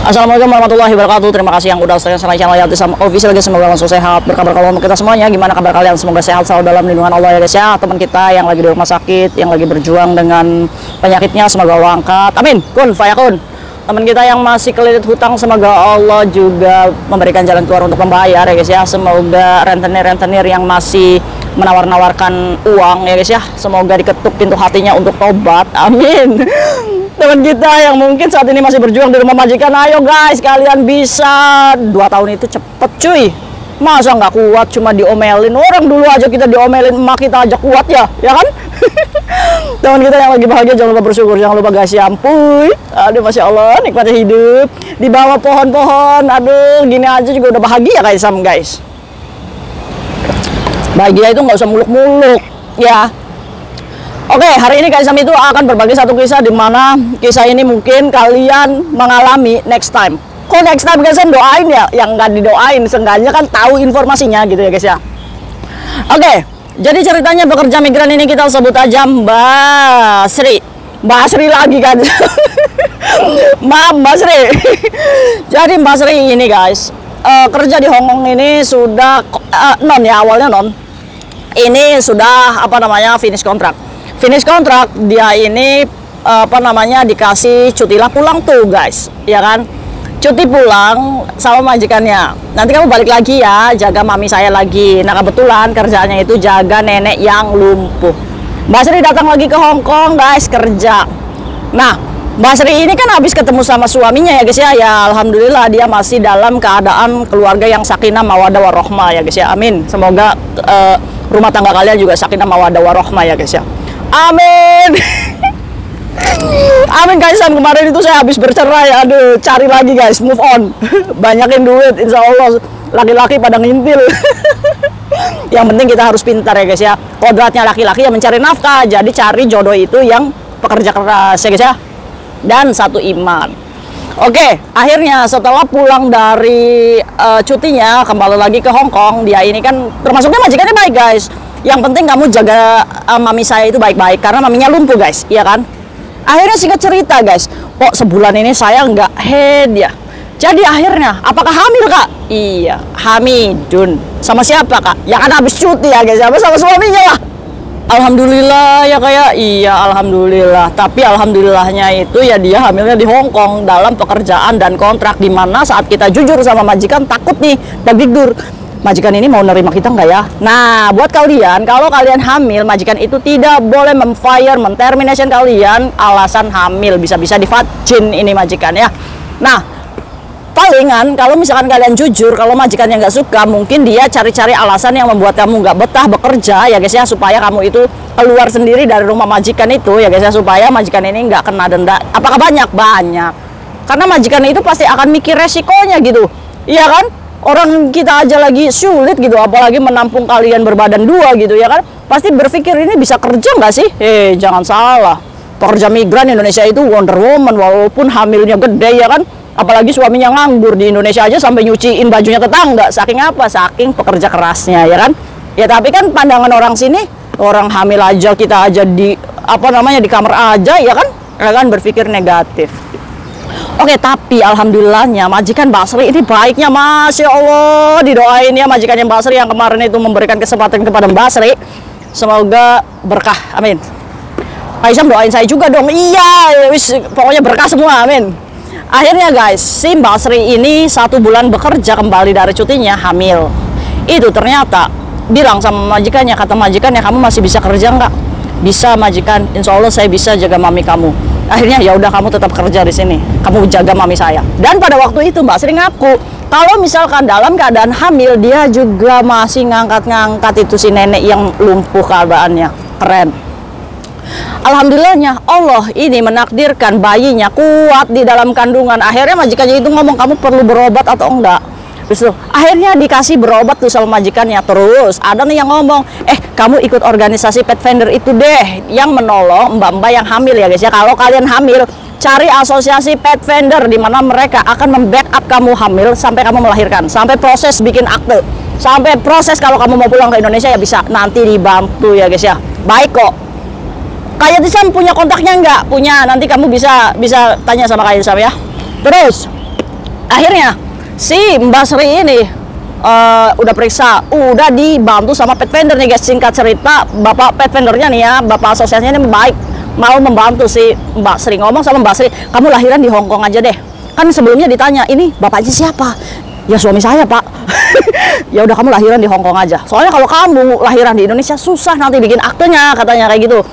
Assalamualaikum warahmatullahi wabarakatuh. Terima kasih yang udah subscribe channel Yatisam Official guys. Semoga langsung sehat. Berkabar kalau untuk kita semuanya. Gimana kabar kalian? Semoga sehat selalu dalam lindungan Allah ya guys ya. Teman kita yang lagi di rumah sakit, yang lagi berjuang dengan penyakitnya, semoga Allah angkat. Amin. Kun fayakun. Teman kita yang masih kelilit hutang, semoga Allah juga memberikan jalan keluar untuk membayar ya guys ya. Semoga rentenir-rentenir yang masih menawar-nawarkan uang ya guys ya, semoga diketuk pintu hatinya untuk tobat. Amin. Teman kita yang mungkin saat ini masih berjuang di rumah majikan, ayo guys, kalian bisa. 2 tahun itu cepet cuy, masa nggak kuat cuma diomelin orang. Dulu aja kita diomelin emak kita aja kuat ya kan. Teman kita yang lagi bahagia, jangan lupa bersyukur, jangan lupa guys ya. Ampun, aduh masya Allah, nikmatnya hidup di bawah pohon-pohon. Aduh, gini aja juga udah bahagia guys. Guys, bahagia itu nggak usah muluk-muluk ya. Oke, hari ini guys itu akan berbagi satu kisah, di mana kisah ini mungkin kalian mengalami next time. Kok next time guys, doain ya, yang nggak didoain seenggaknya kan tahu informasinya gitu ya guys ya. Oke, jadi ceritanya pekerja migran ini kita sebut aja Mbak Sri. Mbak Sri lagi kan. Maaf Mbak Sri. Jadi Mbak Sri ini guys kerja di Hong Kong ini sudah non ya, awalnya non. Ini sudah apa namanya finish kontrak. Finish kontrak, dia ini apa namanya dikasih cuti lah pulang tuh guys, ya kan? Cuti pulang sama majikannya. Nanti kamu balik lagi ya, jaga mami saya lagi. Nah kebetulan kerjaannya itu jaga nenek yang lumpuh. Mbak Sri datang lagi ke Hong Kong guys kerja. Nah Mbak Sri ini kan habis ketemu sama suaminya ya guys ya. Ya alhamdulillah dia masih dalam keadaan keluarga yang sakinah mawaddah warahmah ya guys ya. Amin. Semoga rumah tangga kalian juga sakinah mawaddah warahmah ya guys ya. Amin. Amin guys. Kemarin itu saya habis bercerai, aduh cari lagi guys, move on. Banyakin duit, insya Allah laki-laki pada ngintil. Yang penting kita harus pintar ya guys ya. Kodratnya laki-laki yang mencari nafkah, jadi cari jodoh itu yang pekerja keras ya guys ya, dan satu iman. Oke, akhirnya setelah pulang dari cutinya kembali lagi ke Hong Kong. Dia ini kan termasuknya majikannya baik guys. Yang penting kamu jaga mami saya itu baik-baik, karena maminya lumpuh guys, iya kan. Akhirnya singkat cerita guys, kok sebulan ini saya nggak head ya. Jadi akhirnya, apakah hamil kak? Iya, hamidun. Sama siapa kak? Ya kan habis cuti ya guys, sama suaminya lah. Alhamdulillah ya kayak, iya alhamdulillah. Tapi alhamdulillahnya itu ya dia hamilnya di Hong Kong dalam pekerjaan dan kontrak, dimana saat kita jujur sama majikan takut nih, dagdikdur. Majikan ini mau nerima kita nggak ya? Nah, buat kalian, kalau kalian hamil, majikan itu tidak boleh memfire, mentermination kalian alasan hamil. Bisa-bisa divaksin ini majikan ya. Nah, palingan kalau misalkan kalian jujur, kalau majikannya nggak suka, mungkin dia cari-cari alasan yang membuat kamu nggak betah bekerja ya guys ya, supaya kamu itu keluar sendiri dari rumah majikan itu ya guys ya, supaya majikan ini nggak kena denda. Apakah banyak? Banyak. Karena majikan itu pasti akan mikir resikonya gitu, iya kan? Orang kita aja lagi sulit gitu, apalagi menampung kalian berbadan dua gitu ya kan. Pasti berpikir ini bisa kerja nggak sih? Jangan salah, pekerja migran Indonesia itu Wonder Woman walaupun hamilnya gede ya kan. Apalagi suaminya nganggur, di Indonesia aja sampai nyuciin bajunya tetangga. Saking apa? Saking pekerja kerasnya ya kan. Ya tapi kan pandangan orang sini, orang hamil aja kita aja di apa namanya di kamar aja ya kan berpikir negatif. Oke, tapi alhamdulillahnya majikan Mbak Sri ini baiknya masya Allah. Didoain ya majikannya Mbak Sri yang kemarin itu memberikan kesempatan kepada Mbak Sri, semoga berkah, amin. Aisyah doain saya juga dong. Iya, wis pokoknya berkah semua, amin. Akhirnya guys, si Mbak Sri ini 1 bulan bekerja kembali dari cutinya hamil. Itu ternyata bilang sama majikannya, kata majikannya, kamu masih bisa kerja nggak? Bisa majikan, insya Allah saya bisa jaga mami kamu. Akhirnya ya udah kamu tetap kerja di sini, kamu jaga mami saya. Dan pada waktu itu Mbak Sri ngaku kalau misalkan dalam keadaan hamil dia juga masih ngangkat-ngangkat itu si nenek yang lumpuh keadaannya. Keren. Alhamdulillahnya Allah ini menakdirkan bayinya kuat di dalam kandungan. Akhirnya majikannya itu ngomong, kamu perlu berobat atau enggak? Terus akhirnya dikasih berobat tuh sama majikannya. Terus ada nih yang ngomong, kamu ikut organisasi pet vendor itu deh, yang menolong mbak-mbak yang hamil ya guys ya. Kalau kalian hamil, cari asosiasi pet vendor, di mana mereka akan membackup kamu hamil sampai kamu melahirkan, sampai proses bikin akte, sampai proses kalau kamu mau pulang ke Indonesia ya bisa nanti dibantu ya guys ya. Baik kok. Kayak Tisam punya kontaknya nggak? Punya. Nanti kamu bisa tanya sama Kayak Tisam ya. Terus Akhirnya si Mbak Sri ini udah periksa, udah dibantu sama pet vendor nih guys. Singkat cerita, bapak pet vendornya nih ya, bapak asosiasinya ini baik, mau membantu si Mbak Sri. Ngomong sama Mbak Sri, kamu lahiran di Hong Kong aja deh. Kan sebelumnya ditanya, ini bapaknya siapa? Ya suami saya pak. Ya udah kamu lahiran di Hong Kong aja. Soalnya kalau kamu lahiran di Indonesia susah nanti bikin aktenya, katanya kayak gitu.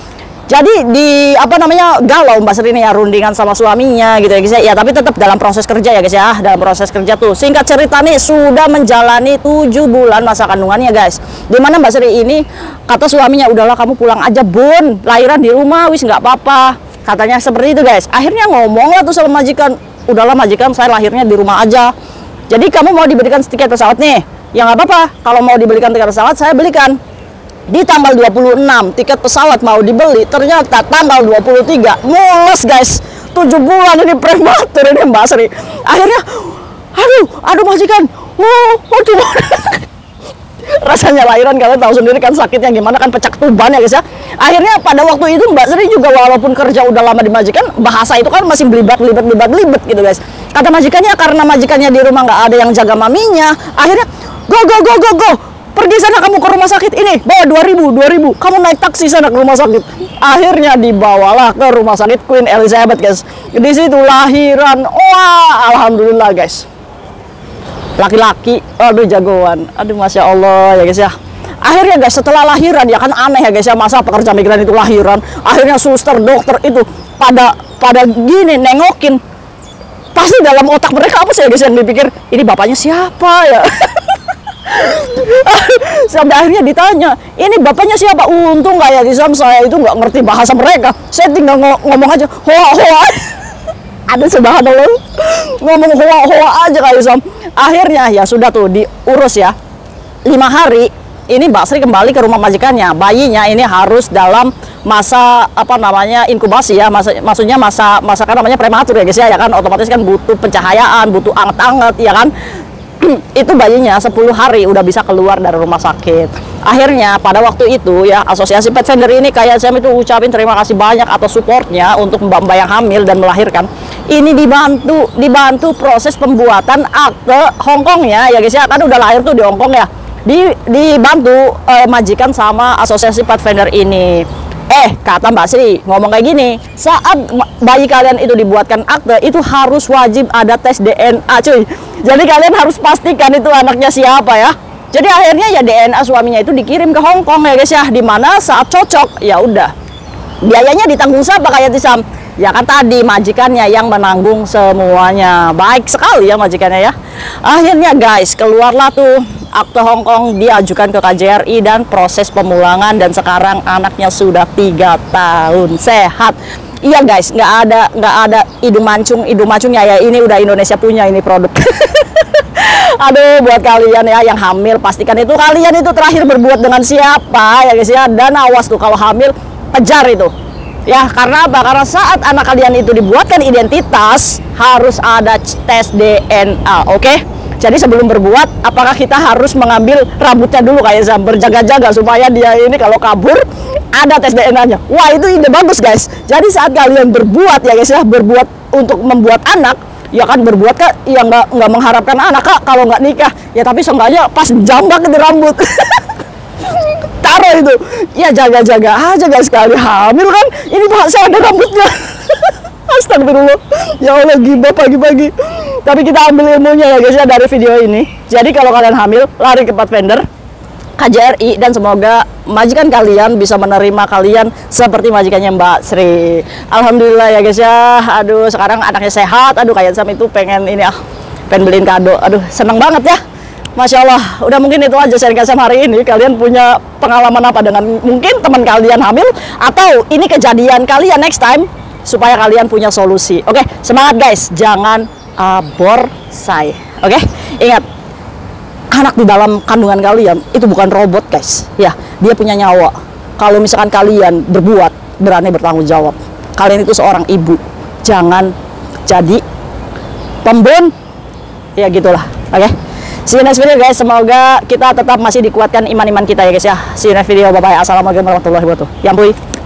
Jadi di apa namanya galau Mbak Sri ini ya, rundingan sama suaminya gitu ya guys ya. Ya tapi tetap dalam proses kerja ya guys ya, dalam proses kerja tuh. Singkat cerita nih sudah menjalani 7 bulan masa kandungannya guys. Dimana Mbak Sri ini kata suaminya, udahlah kamu pulang aja bun, lahiran di rumah wis nggak apa-apa. Katanya seperti itu guys. Akhirnya ngomong lah tuh sama majikan, udahlah majikan saya lahirnya di rumah aja. Jadi kamu mau dibelikan tiket pesawat nih? Ya nggak apa-apa. Kalau mau dibelikan tiket pesawat saya belikan. Di tanggal 26 tiket pesawat mau dibeli, ternyata tanggal 23 mules guys. 7 bulan ini prematur ini Mbak Sri. Akhirnya aduh majikan, rasanya lahiran kalian tahu sendiri kan sakitnya gimana kan, pecah tuban ya guys ya. Akhirnya pada waktu itu Mbak Sri juga walaupun kerja udah lama di majikan, bahasa itu kan masih belibet gitu guys. Kata majikannya, karena majikannya di rumah nggak ada yang jaga maminya, akhirnya go pergi sana kamu ke rumah sakit ini, bawa 2000 kamu naik taksi sana ke rumah sakit. Akhirnya dibawalah ke rumah sakit Queen Elizabeth guys. Di situ lahiran, wah alhamdulillah guys, laki-laki, aduh jagoan, aduh masya Allah ya guys ya. Akhirnya guys setelah lahiran ya kan aneh ya guys ya, masa pekerja migran itu lahiran. Akhirnya suster dokter itu pada gini nengokin, pasti dalam otak mereka apa sih ya guys yang dipikir, ini bapaknya siapa ya. Sampai akhirnya ditanya, ini bapaknya siapa? Untung nggak ya Isam, saya itu nggak ngerti bahasa mereka, saya tinggal ngomong aja hoa. Ada subhanallah, ngomong hoa aja kayak Isam. Akhirnya ya sudah tuh diurus ya 5 hari. Ini Mbak Sri kembali ke rumah majikannya. Bayinya ini harus dalam masa apa namanya inkubasi ya, maksudnya masa kan namanya prematur ya guys ya, kan otomatis kan butuh pencahayaan, butuh anget-anget ya kan. Itu bayinya 10 hari udah bisa keluar dari rumah sakit. Akhirnya pada waktu itu ya asosiasi pet vendor ini kayak saya itu ucapin terima kasih banyak atas supportnya untuk mbak-mbak yang hamil dan melahirkan. Ini dibantu proses pembuatan akte Hongkongnya ya guys ya, kan udah lahir tuh di Hongkong ya. Dibantu majikan sama asosiasi pet vendor ini. Kata Mbak Sri ngomong kayak gini, saat bayi kalian itu dibuatkan akte itu harus wajib ada tes DNA cuy. Jadi kalian harus pastikan itu anaknya siapa ya. Jadi akhirnya ya DNA suaminya itu dikirim ke Hong Kong ya guys ya, dimana saat cocok ya udah biayanya ditanggung siapa kayak Tisam? Ya kan tadi majikannya yang menanggung semuanya. Baik sekali ya majikannya ya. Akhirnya guys keluarlah tuh akte Hong Kong, diajukan ke KJRI dan proses pemulangan, dan sekarang anaknya sudah 3 tahun sehat. Iya guys, nggak ada hidung mancungnya ya, ini udah Indonesia punya ini produk. Aduh buat kalian ya yang hamil, pastikan itu kalian itu terakhir berbuat dengan siapa ya guys ya, dan awas tuh kalau hamil kejar itu ya. Karena apa? Karena saat anak kalian itu dibuatkan identitas harus ada tes DNA, oke? Jadi sebelum berbuat, apakah kita harus mengambil rambutnya dulu kayak Zam, berjaga-jaga supaya dia ini kalau kabur ada tes DNA-nya. Wah itu ide bagus guys. Jadi saat kalian berbuat ya guys ya, berbuat untuk membuat anak, ya kan berbuat kak, ya nggak mengharapkan anak kak kalau nggak nikah. Ya tapi seenggaknya pas jambak itu rambut. Taruh itu, ya jaga-jaga aja guys, sekali hamil kan, ini bahasa ada rambutnya. Astagfirullah, ya Allah gibah pagi-pagi. Tapi kita ambil ilmunya ya guys ya dari video ini. Jadi kalau kalian hamil, lari ke pet vendor KJRI, dan semoga majikan kalian bisa menerima kalian seperti majikannya Mbak Sri. Alhamdulillah ya guys ya. Aduh sekarang anaknya sehat. Aduh kayak Sam itu pengen ini pengen beliin kado. Aduh seneng banget ya. Masya Allah. Udah mungkin itu aja sharing Sam hari ini. Kalian punya pengalaman apa dengan mungkin teman kalian hamil, atau ini kejadian kalian next time, supaya kalian punya solusi. Oke, semangat guys, jangan aborsi. Oke, ingat, anak di dalam kandungan kalian itu bukan robot guys. Ya, dia punya nyawa. Kalau misalkan kalian berbuat, berani bertanggung jawab. Kalian itu seorang ibu, jangan jadi pembun. Ya gitulah. Oke, see you next video guys. Semoga kita tetap masih dikuatkan iman-iman kita ya guys ya. See you next video. Bye bye. Assalamualaikum warahmatullahi wabarakatuh. Yampui.